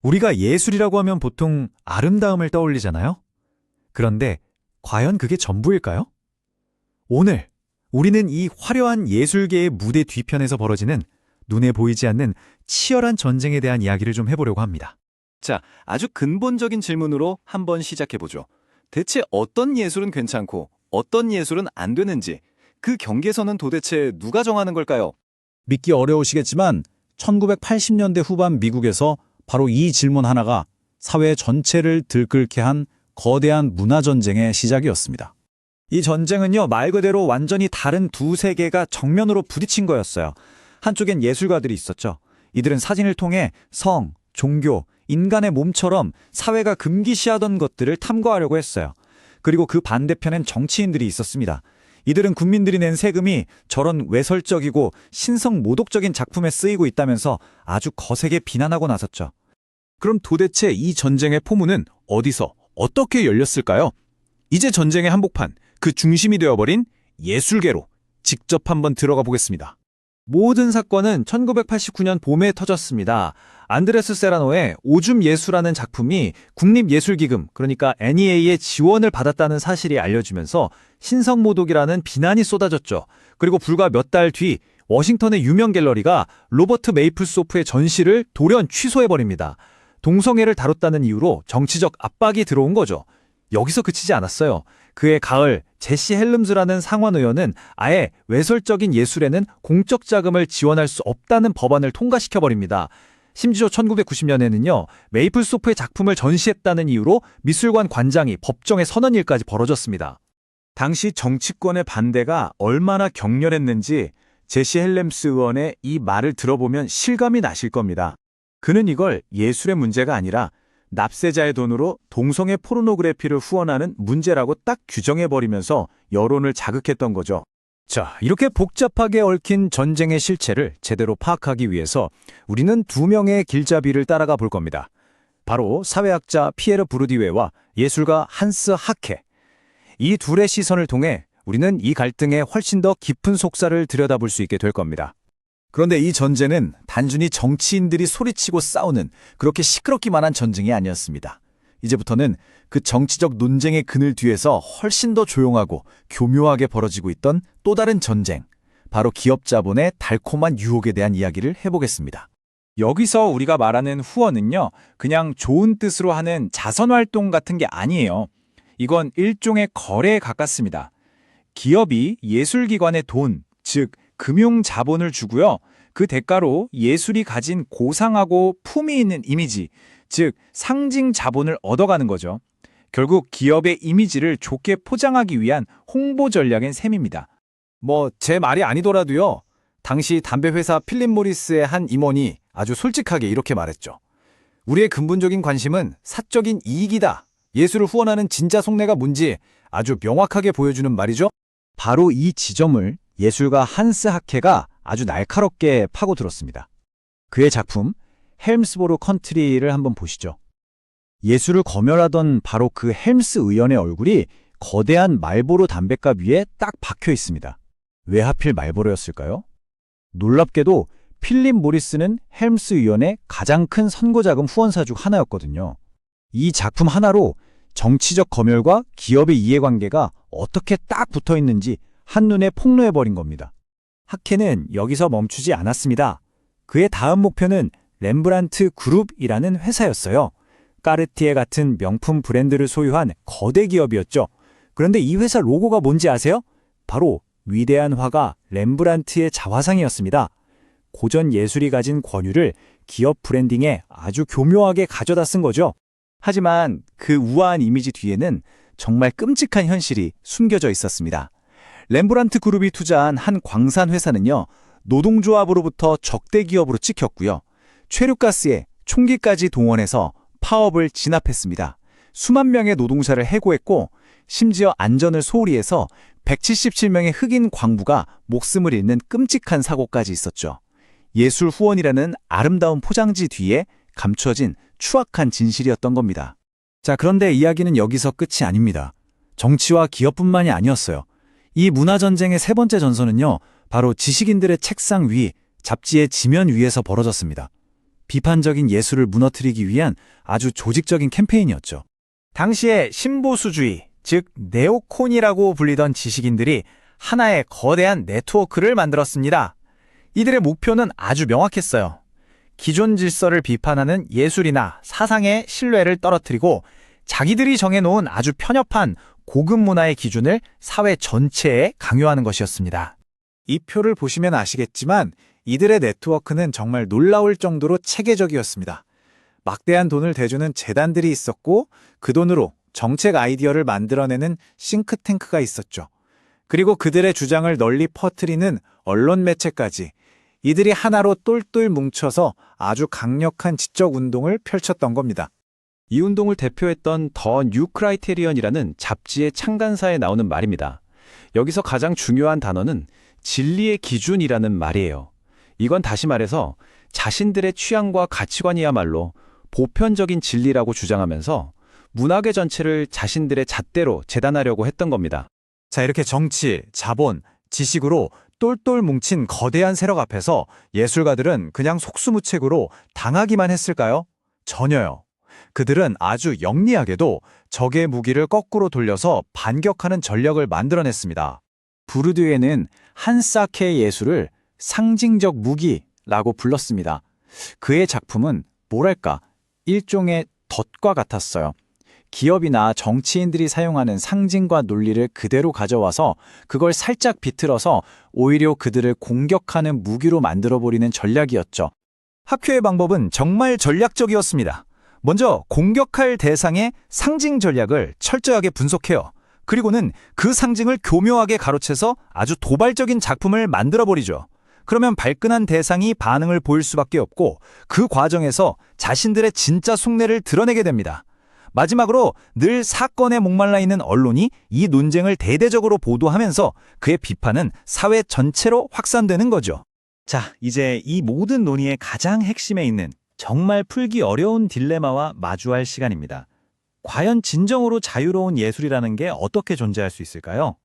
우리가 예술이라고 하면 보통 아름다움을 떠올리잖아요? 그런데 과연 그게 전부일까요? 오늘 우리는 이 화려한 예술계의 무대 뒤편에서 벌어지는 눈에 보이지 않는 치열한 전쟁에 대한 이야기를 좀 해보려고 합니다. 자, 아주 근본적인 질문으로 한번 시작해보죠. 대체 어떤 예술은 괜찮고 어떤 예술은 안 되는지, 그 경계선은 도대체 누가 정하는 걸까요? 믿기 어려우시겠지만 1980년대 후반 미국에서 바로 이 질문 하나가 사회 전체를 들끓게 한 거대한 문화전쟁의 시작이었습니다. 이 전쟁은요, 말 그대로 완전히 다른 두 세계가 정면으로 부딪힌 거였어요. 한쪽엔 예술가들이 있었죠. 이들은 사진을 통해 성, 종교, 인간의 몸처럼 사회가 금기시하던 것들을 탐구하려고 했어요. 그리고 그 반대편엔 정치인들이 있었습니다. 이들은 국민들이 낸 세금이 저런 외설적이고 신성 모독적인 작품에 쓰이고 있다면서 아주 거세게 비난하고 나섰죠. 그럼 도대체 이 전쟁의 포문은 어디서 어떻게 열렸을까요? 이제 전쟁의 한복판, 그 중심이 되어버린 예술계로 직접 한번 들어가 보겠습니다. 모든 사건은 1989년 봄에 터졌습니다. 안드레스 세라노의 오줌 예수라는 작품이 국립예술기금, 그러니까 NEA의 지원을 받았다는 사실이 알려지면서 신성모독이라는 비난이 쏟아졌죠. 그리고 불과 몇 달 뒤 워싱턴의 유명 갤러리가 로버트 메이플소프의 전시를 돌연 취소해버립니다. 동성애를 다뤘다는 이유로 정치적 압박이 들어온 거죠. 여기서 그치지 않았어요. 그해 가을 제시 헬름즈라는 상원의원은 아예 외설적인 예술에는 공적 자금을 지원할 수 없다는 법안을 통과시켜버립니다. 심지어 1990년에는요, 메이플소프의 작품을 전시했다는 이유로 미술관 관장이 법정에 서는 일까지 벌어졌습니다. 당시 정치권의 반대가 얼마나 격렬했는지 제시 헬렘스 의원의 이 말을 들어보면 실감이 나실 겁니다. 그는 이걸 예술의 문제가 아니라 납세자의 돈으로 동성애 포르노그래피를 후원하는 문제라고 딱 규정해버리면서 여론을 자극했던 거죠. 자, 이렇게 복잡하게 얽힌 전쟁의 실체를 제대로 파악하기 위해서 우리는 두 명의 길잡이를 따라가 볼 겁니다. 바로 사회학자 피에르 부르디웨와 예술가 한스 하케. 이 둘의 시선을 통해 우리는 이 갈등의 훨씬 더 깊은 속살을 들여다볼 수 있게 될 겁니다. 그런데 이 전쟁은 단순히 정치인들이 소리치고 싸우는 그렇게 시끄럽기만 한 전쟁이 아니었습니다. 이제부터는 그 정치적 논쟁의 그늘 뒤에서 훨씬 더 조용하고 교묘하게 벌어지고 있던 또 다른 전쟁, 바로 기업 자본의 달콤한 유혹에 대한 이야기를 해보겠습니다. 여기서 우리가 말하는 후원은요, 그냥 좋은 뜻으로 하는 자선활동 같은 게 아니에요. 이건 일종의 거래에 가깝습니다. 기업이 예술기관에 돈, 즉 금융 자본을 주고요. 그 대가로 예술이 가진 고상하고 품위 있는 이미지, 즉 상징 자본을 얻어가는 거죠. 결국 기업의 이미지를 좋게 포장하기 위한 홍보 전략인 셈입니다. 제 말이 아니더라도요. 당시 담배회사 필립 모리스의 한 임원이 아주 솔직하게 이렇게 말했죠. 우리의 근본적인 관심은 사적인 이익이다. 예술을 후원하는 진짜 속내가 뭔지 아주 명확하게 보여주는 말이죠. 바로 이 지점을 예술가 한스 하케가 아주 날카롭게 파고들었습니다. 그의 작품 헬მს보로 컨트리를 한번 보시죠. 예술을 검열하던 바로 그 헬ms 의원의 얼굴이 거대한 말보로 담뱃갑 위에 딱 박혀 있습니다. 왜 하필 말보로였을까요? 놀랍게도 필립 모리스는 헬ms 의원의 가장 큰 선거자금 후원사 중 하나였거든요. 이 작품 하나로 정치적 검열과 기업의 이해관계가 어떻게 딱 붙어 있는지 한눈에 폭로해버린 겁니다. 하케는 여기서 멈추지 않았습니다. 그의 다음 목표는 렘브란트 그룹이라는 회사였어요. 까르티에 같은 명품 브랜드를 소유한 거대 기업이었죠. 그런데 이 회사 로고가 뭔지 아세요? 바로 위대한 화가 렘브란트의 자화상이었습니다. 고전 예술이 가진 권유를 기업 브랜딩에 아주 교묘하게 가져다 쓴 거죠. 하지만 그 우아한 이미지 뒤에는 정말 끔찍한 현실이 숨겨져 있었습니다. 렘브란트 그룹이 투자한 한 광산 회사는요, 노동조합으로부터 적대 기업으로 찍혔고요. 최루가스에 총기까지 동원해서 파업을 진압했습니다. 수만 명의 노동자를 해고했고, 심지어 안전을 소홀히 해서 177명의 흑인 광부가 목숨을 잃는 끔찍한 사고까지 있었죠. 예술 후원이라는 아름다운 포장지 뒤에 감춰진 추악한 진실이었던 겁니다. 자, 그런데 이야기는 여기서 끝이 아닙니다. 정치와 기업뿐만이 아니었어요. 이 문화전쟁의 세 번째 전선은요, 바로 지식인들의 책상 위, 잡지의 지면 위에서 벌어졌습니다. 비판적인 예술을 무너뜨리기 위한 아주 조직적인 캠페인이었죠. 당시에 신보수주의, 즉 네오콘이라고 불리던 지식인들이 하나의 거대한 네트워크를 만들었습니다. 이들의 목표는 아주 명확했어요. 기존 질서를 비판하는 예술이나 사상의 신뢰를 떨어뜨리고 자기들이 정해놓은 아주 편협한 고급 문화의 기준을 사회 전체에 강요하는 것이었습니다. 이 표를 보시면 아시겠지만 이들의 네트워크는 정말 놀라울 정도로 체계적이었습니다. 막대한 돈을 대주는 재단들이 있었고 그 돈으로 정책 아이디어를 만들어내는 싱크탱크가 있었죠. 그리고 그들의 주장을 널리 퍼뜨리는 언론 매체까지 이들이 하나로 똘똘 뭉쳐서 아주 강력한 지적 운동을 펼쳤던 겁니다. 이 운동을 대표했던 더 뉴 크라이테리언이라는 잡지의 창간사에 나오는 말입니다. 여기서 가장 중요한 단어는 진리의 기준이라는 말이에요. 이건 다시 말해서 자신들의 취향과 가치관이야말로 보편적인 진리라고 주장하면서 문화계 전체를 자신들의 잣대로 재단하려고 했던 겁니다. 자, 이렇게 정치, 자본, 지식으로 똘똘 뭉친 거대한 세력 앞에서 예술가들은 그냥 속수무책으로 당하기만 했을까요? 전혀요. 그들은 아주 영리하게도 적의 무기를 거꾸로 돌려서 반격하는 전략을 만들어냈습니다. 부르드에는 한사케의 예술을 상징적 무기라고 불렀습니다. 그의 작품은 뭐랄까 일종의 덫과 같았어요. 기업이나 정치인들이 사용하는 상징과 논리를 그대로 가져와서 그걸 살짝 비틀어서 오히려 그들을 공격하는 무기로 만들어버리는 전략이었죠. 학교의 방법은 정말 전략적이었습니다. 먼저 공격할 대상의 상징 전략을 철저하게 분석해요. 그리고는 그 상징을 교묘하게 가로채서 아주 도발적인 작품을 만들어버리죠. 그러면 발끈한 대상이 반응을 보일 수밖에 없고 그 과정에서 자신들의 진짜 속내를 드러내게 됩니다. 마지막으로 늘 사건에 목말라 있는 언론이 이 논쟁을 대대적으로 보도하면서 그의 비판은 사회 전체로 확산되는 거죠. 자, 이제 이 모든 논의의 가장 핵심에 있는 정말 풀기 어려운 딜레마와 마주할 시간입니다. 과연 진정으로 자유로운 예술이라는 게 어떻게 존재할 수 있을까요?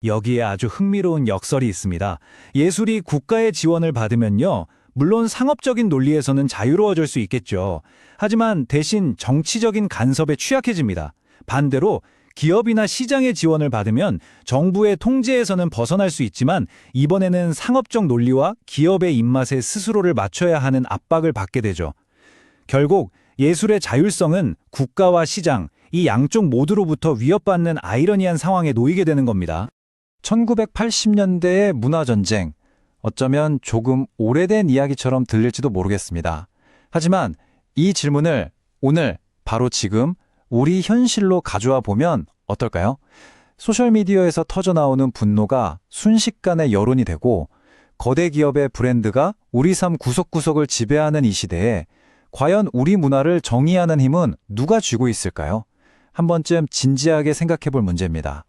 여기에 아주 흥미로운 역설이 있습니다. 예술이 국가의 지원을 받으면요, 물론 상업적인 논리에서는 자유로워질 수 있겠죠. 하지만 대신 정치적인 간섭에 취약해집니다. 반대로 기업이나 시장의 지원을 받으면 정부의 통제에서는 벗어날 수 있지만 이번에는 상업적 논리와 기업의 입맛에 스스로를 맞춰야 하는 압박을 받게 되죠. 결국 예술의 자율성은 국가와 시장, 이 양쪽 모두로부터 위협받는 아이러니한 상황에 놓이게 되는 겁니다. 1980년대의 문화전쟁, 어쩌면 조금 오래된 이야기처럼 들릴지도 모르겠습니다. 하지만 이 질문을 오늘 바로 지금 우리 현실로 가져와 보면 어떨까요? 소셜미디어에서 터져나오는 분노가 순식간에 여론이 되고 거대 기업의 브랜드가 우리 삶 구석구석을 지배하는 이 시대에 과연 우리 문화를 정의하는 힘은 누가 쥐고 있을까요? 한 번쯤 진지하게 생각해 볼 문제입니다.